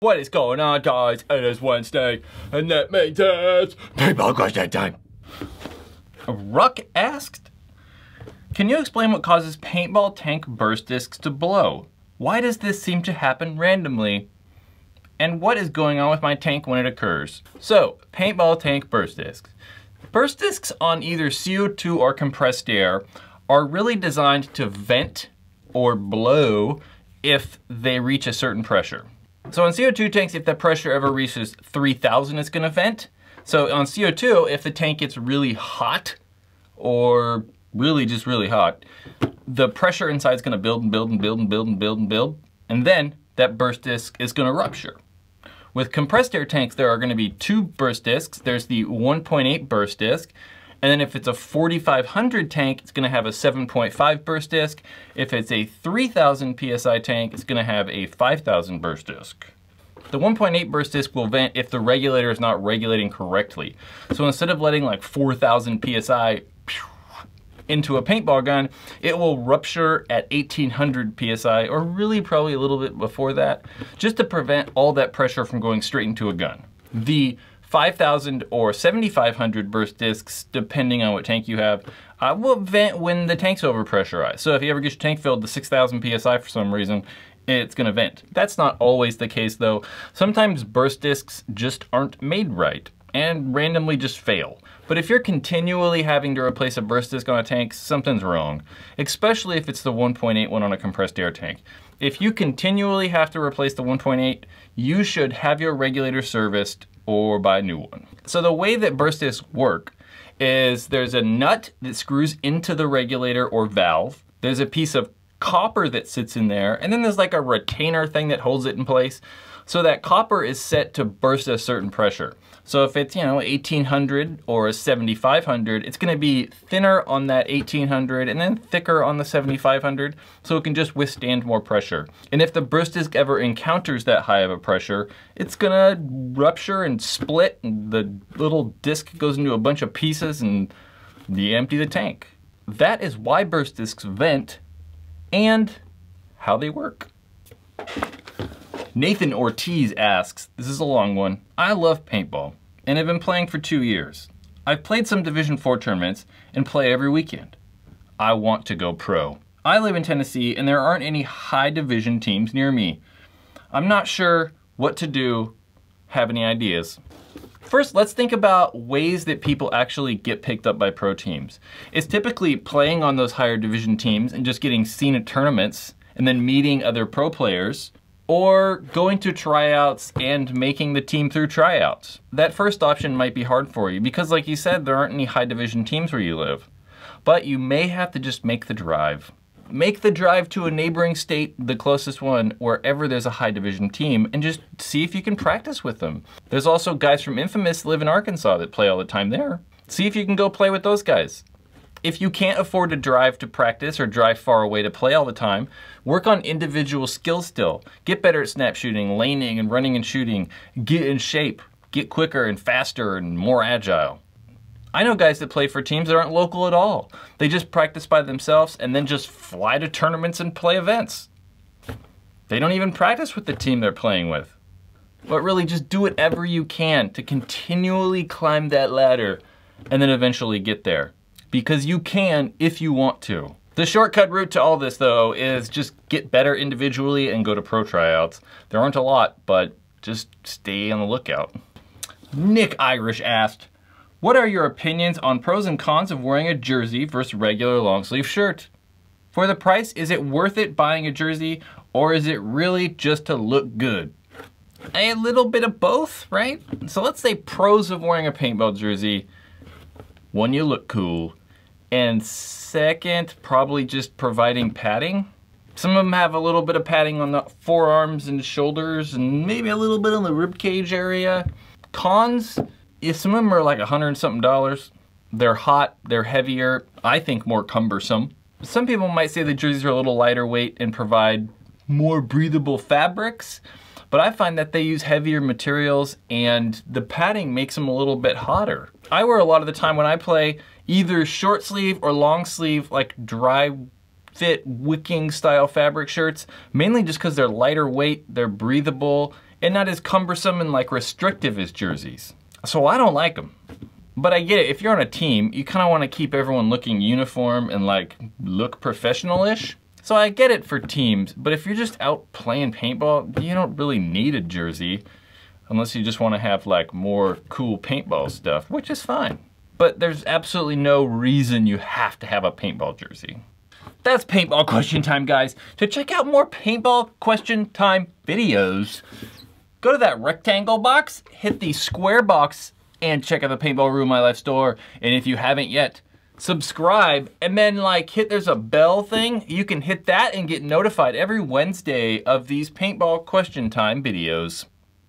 What is going on, guys? It is Wednesday, and that means it's Paintball Gear time. Ruhkk asked, can you explain what causes paintball tank burst discs to blow? Why does this seem to happen randomly? And what is going on with my tank when it occurs? So, paintball tank burst discs. Burst discs on either CO2 or compressed air are really designed to vent or blow if they reach a certain pressure. So on CO2 tanks, if the pressure ever reaches 3,000, it's gonna vent. So on CO2, if the tank gets really hot, or really just really hot, the pressure inside is gonna build and build and build and build and build and build, and then that burst disc is gonna rupture. With compressed air tanks, there are gonna be two burst discs. There's the 1.8 burst disc, and then if it's a 4,500 tank, it's gonna have a 7.5 burst disc. If it's a 3,000 PSI tank, it's gonna have a 5,000 burst disc. The 1.8 burst disc will vent if the regulator is not regulating correctly. So instead of letting like 4,000 PSI into a paintball gun, it will rupture at 1,800 PSI, or really probably a little bit before that, just to prevent all that pressure from going straight into a gun. The 5,000 or 7,500 burst discs, depending on what tank you have, will vent when the tank's overpressurized. So if you ever get your tank filled to 6,000 PSI for some reason, it's gonna vent. That's not always the case though. Sometimes burst discs just aren't made right and randomly just fail. But if you're continually having to replace a burst disc on a tank, something's wrong, especially if it's the 1.8 one on a compressed air tank. If you continually have to replace the 1.8, you should have your regulator serviced or buy a new one. So the way that burst discs work is there's a nut that screws into the regulator or valve. There's a piece of copper that sits in there, and then there's like a retainer thing that holds it in place. So that copper is set to burst at a certain pressure. So if it's, 1,800 or a 7,500, it's gonna be thinner on that 1,800 and then thicker on the 7,500, so it can just withstand more pressure. And if the burst disc ever encounters that high of a pressure, it's gonna rupture and split, and the little disc goes into a bunch of pieces and you empty the tank. That is why burst discs vent and how they work. Nathan Ortiz asks, this is a long one, I love paintball and have been playing for 2 years. I've played some Division 4 tournaments and play every weekend. I want to go pro. I live in Tennessee and there aren't any high division teams near me. I'm not sure what to do. Have any ideas? First, let's think about ways that people actually get picked up by pro teams. It's typically playing on those higher division teams and just getting seen at tournaments and then meeting other pro players, or going to tryouts and making the team through tryouts. That first option might be hard for you because, like you said, there aren't any high division teams where you live. But you may have to just make the drive. Make the drive to a neighboring state, the closest one, wherever there's a high division team, and just see if you can practice with them. There's also guys from Infamous live in Arkansas that play all the time there. See if you can go play with those guys. If you can't afford to drive to practice or drive far away to play all the time, work on individual skills still. Get better at snap shooting, laning and running and shooting. Get in shape. Get quicker and faster and more agile. I know guys that play for teams that aren't local at all. They just practice by themselves and then just fly to tournaments and play events. They don't even practice with the team they're playing with. But really just do whatever you can to continually climb that ladder and then eventually get there. Because you can if you want to. The shortcut route to all this though is just get better individually and go to pro tryouts. There aren't a lot, but just stay on the lookout. Nick Irish asked, what are your opinions on pros and cons of wearing a jersey versus regular long sleeve shirt? For the price, is it worth it buying a jersey, or is it really just to look good? A little bit of both, right? So let's say pros of wearing a paintball jersey. One, you look cool. And second, probably just providing padding. Some of them have a little bit of padding on the forearms and shoulders and maybe a little bit on the rib cage area. Cons, some of them are like $100 and something. They're hot, they're heavier, I think more cumbersome. Some people might say the jerseys are a little lighter weight and provide more breathable fabrics, but I find that they use heavier materials and the padding makes them a little bit hotter. I wear a lot of the time when I play either short sleeve or long sleeve, like dry fit wicking style fabric shirts, mainly just because they're lighter weight, they're breathable, and not as cumbersome and like restrictive as jerseys. So I don't like them. But I get it, if you're on a team, you kind of want to keep everyone looking uniform and like look professional-ish. So I get it for teams, but if you're just out playing paintball, you don't really need a jersey unless you just want to have like more cool paintball stuff, which is fine. But there's absolutely no reason you have to have a paintball jersey. That's paintball question time, guys. To check out more paintball question time videos, go to that rectangle box, hit the square box, and check out the Paintball Ruin My Life store. And if you haven't yet, subscribe, and then like there's a bell thing. You can hit that and get notified every Wednesday of these paintball question time videos.